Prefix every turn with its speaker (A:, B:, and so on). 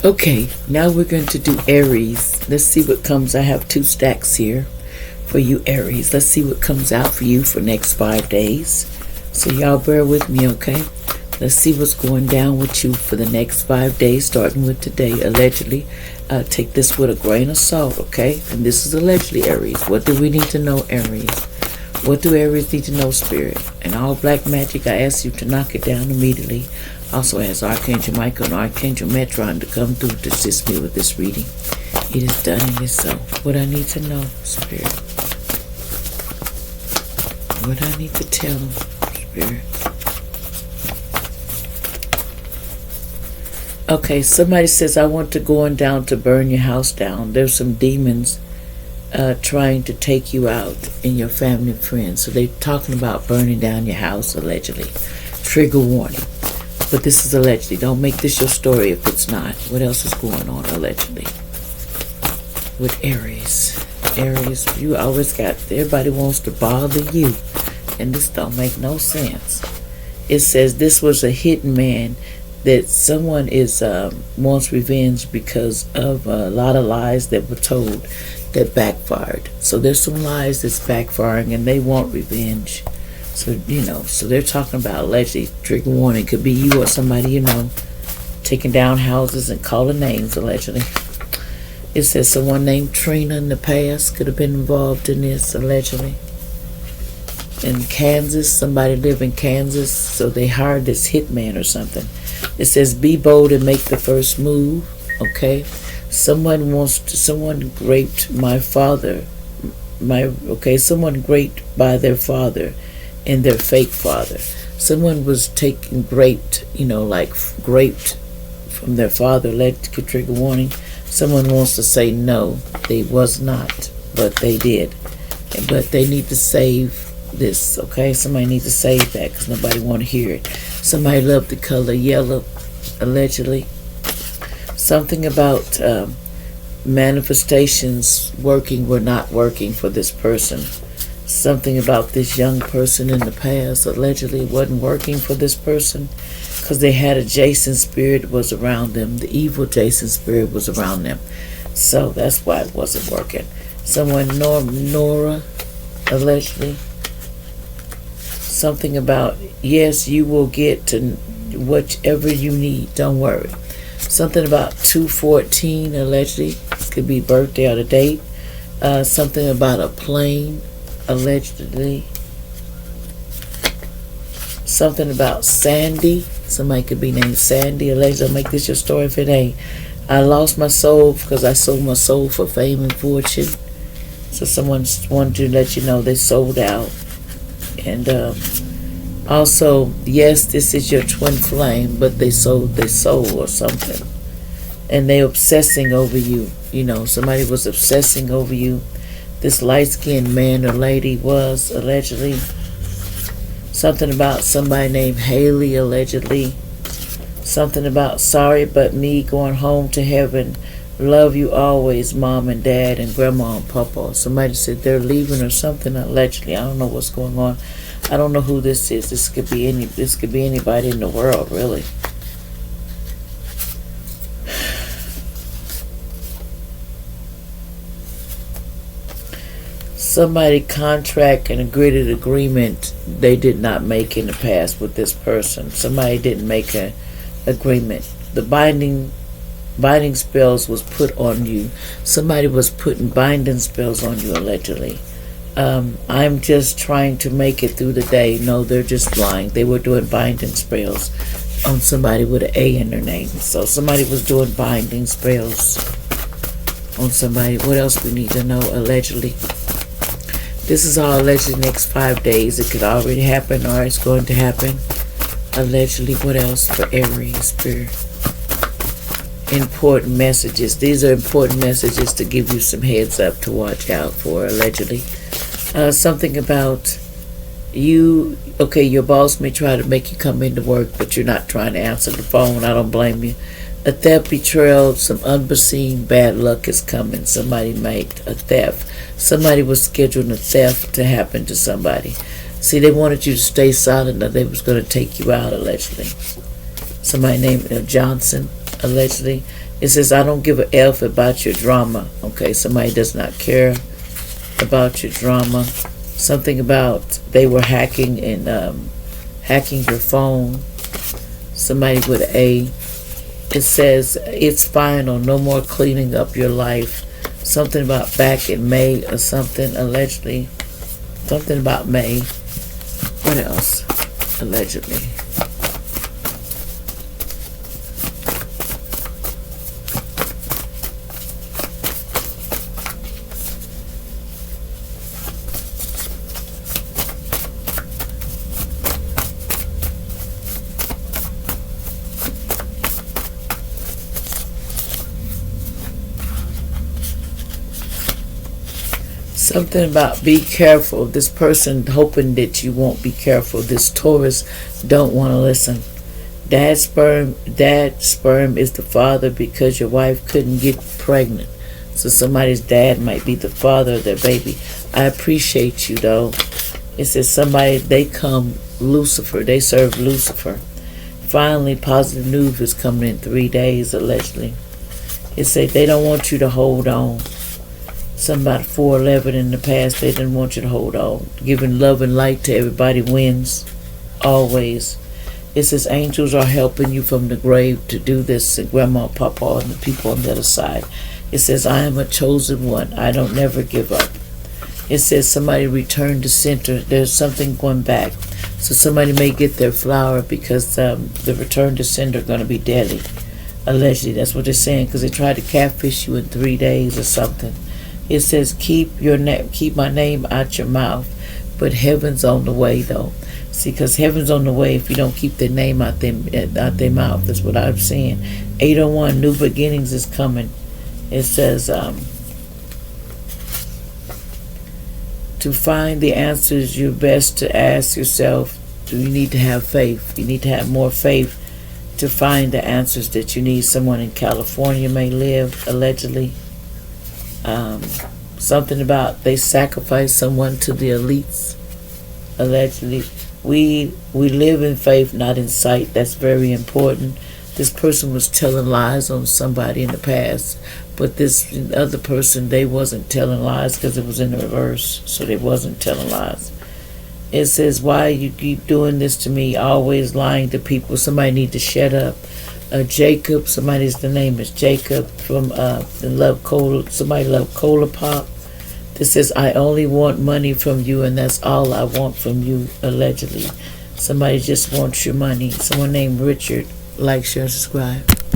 A: Okay, now we're going to do Aries. Let's see what comes. I have 2 stacks here for you, Aries. Let's see what comes out for you for next 5 days. So y'all bear with me, okay? Let's see what's going down with you for the next 5 days, starting with today, allegedly. Take this with a grain of salt, okay? And this is allegedly, Aries. What do we need to know, Aries? What do Aries need to know, Spirit? And all black magic, I ask you to knock it down immediately. Also ask Archangel Michael and Archangel Metron to come through to assist me with this reading. It is done and is so. What I need to know, Spirit. What I need to tell them, Spirit. Okay, somebody says, I want to go on down to burn your house down. There's some demons trying to take you out and your family and friends. So they're talking about burning down your house, allegedly. Trigger warning. But this is allegedly. Don't make this your story if it's not. What else is going on, allegedly? With Aries. Aries, you always got, everybody wants to bother you. And this don't make no sense. It says this was a hidden man, that someone is wants revenge because of a lot of lies that were told that backfired. So there's some lies that's backfiring and they want revenge. So, so they're talking about allegedly, trigger warning, could be you or somebody taking down houses and calling names, allegedly. It says someone named Trina in the past could have been involved in this, allegedly. In Kansas, somebody lived in Kansas, so they hired this hitman or something. It says be bold and make the first move, okay? Someone raped my father, someone raped by their father and their fake father. Someone was raped from their father, led to trigger warning. Someone wants to say no, they was not, but they did. But they need to save this, okay? Somebody needs to save that because nobody want to hear it. Somebody loved the color yellow, allegedly. Something about manifestations working were not working for this person. Something about this young person in the past allegedly wasn't working for this person because they had a Jason spirit was around them. The evil Jason spirit was around them. So that's why it wasn't working. Someone, Nora, allegedly. Something about, yes, you will get to whatever you need. Don't worry. Something about 214, allegedly. Could be birthday or the date. Something about a plane, allegedly. Something about Sandy. Somebody could be named Sandy, allegedly. I'll make this your story if it ain't. I lost my soul because I sold my soul for fame and fortune. So someone wanted to let you know they sold out. And also, yes, this is your twin flame, but they sold their soul or something. And they obsessing over you. Somebody was obsessing over you. This light-skinned man or lady was, allegedly. Something about somebody named Haley, allegedly. Something about sorry but me, going home to heaven. Love you always, mom and dad and grandma and papa. Somebody said they're leaving or something, allegedly. I don't know what's going on. I don't know who this is. This could be anybody in the world, really. Somebody contract and agreement they did not make in the past with this person. Somebody didn't make an agreement. The binding spells was put on you. Somebody was putting binding spells on you, allegedly. I'm just trying to make it through the day. No, they're just lying. They were doing binding spells on somebody with an A in their name. So somebody was doing binding spells on somebody. What else we need to know, allegedly? This is all allegedly next 5 days. It could already happen or it's going to happen. Allegedly, what else for Aries Spirit? Important messages. These are important messages to give you some heads up to watch out for, allegedly. Something about you, your boss may try to make you come into work, but you're not trying to answer the phone. I don't blame you. A theft, betrayal, some unforeseen bad luck is coming. Somebody made a theft. Somebody was scheduling a theft to happen to somebody. See, they wanted you to stay silent or they was going to take you out, allegedly. Somebody named Johnson, allegedly. It says, I don't give a F about your drama. Okay, somebody does not care about your drama. Something about they were hacking and hacking your phone. Somebody with an A. It says, it's final. No more cleaning up your life. Something about back in May or something, allegedly. Something about May. What else? Allegedly. Something about be careful. This person hoping that you won't be careful. This Taurus don't want to listen. Dad's sperm is the father because your wife couldn't get pregnant. So somebody's dad might be the father of their baby. I appreciate you though. It says somebody, they come Lucifer. They serve Lucifer. Finally, positive news is coming in 3 days, allegedly. It says they don't want you to hold on. Something about 411 in the past, they didn't want you to hold on. Giving love and light to everybody wins. Always. It says angels are helping you from the grave to do this. And Grandma, Papa, and the people on the other side. It says, I am a chosen one. I don't never give up. It says somebody returned to center. There's something going back. So somebody may get their flower because the return to sender are going to be deadly. Allegedly, that's what they're saying, because they tried to catfish you in 3 days or something. It says, keep my name out your mouth, but heaven's on the way, though. See, because heaven's on the way if you don't keep their name out their mouth. That's what I'm saying. 801, new beginnings is coming. It says, to find the answers, you're best to ask yourself, do you need to have faith? You need to have more faith to find the answers that you need. Someone in California may live, allegedly. Something about they sacrifice someone to the elites, allegedly. We live in faith, not in sight. That's very important. This person was telling lies on somebody in the past, but this other person, they wasn't telling lies because it was in the reverse, so they wasn't telling lies. It says, why you keep doing this to me, always lying to people? Somebody need to shut up. Jacob, the name is Jacob from somebody loved Cola Pop. This says, I only want money from you and that's all I want from you, allegedly. Somebody just wants your money. Someone named Richard. Like, share, subscribe.